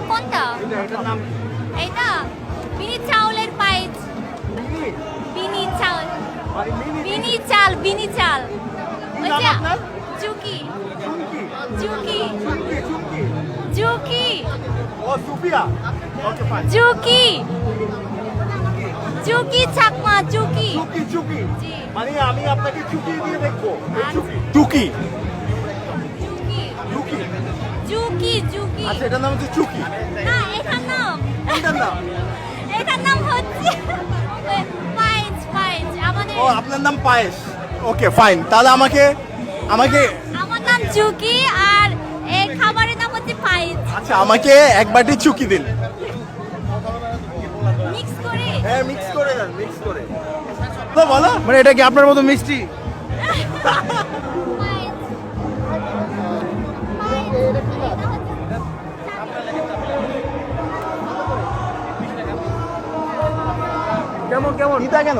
কোনটা? এটার নাম এইটা বিনি চাউলের পায়েস। বিনি চাল, বিনি চাল, বিনি চাল। ওই নাম যে আপনার? জুকি, চুমকি জুকি, চুমকি চুমকি জুকি, ও সুফিয়া ওকে ফাইন জুকি, জুকি চাকমা, জুকি। চুকি চুকি জি। মানে আমি আপনাকে চুকি দিয়ে দেখবো আচ্ছা। চুকি চুকি জুকি, চুকি জুকি, জুকি। আচ্ছা এটার নাম হচ্ছে চুকি না, এটার নাম, এটার নাম এটার নাম হচ্ছে পায়েস, পায়েস। আমাদের ও আপনার নাম পায়েস ওকে ফাইন তাহলে আমাকে আমাকে আমার নাম জুকি আর এই খাবারের নাম হচ্ছে পায়েস। আচ্ছা আমাকে এক বাটি চুকি দিন মিক্স করে। হ্যাঁ মিক্স করে দেন মিক্স করে তো বলো মানে এটা কি আপনার মতো মিষ্টি? পায়েস। পায়েস। এটা হচ্ছে কেমন কেমন? নিতা কেন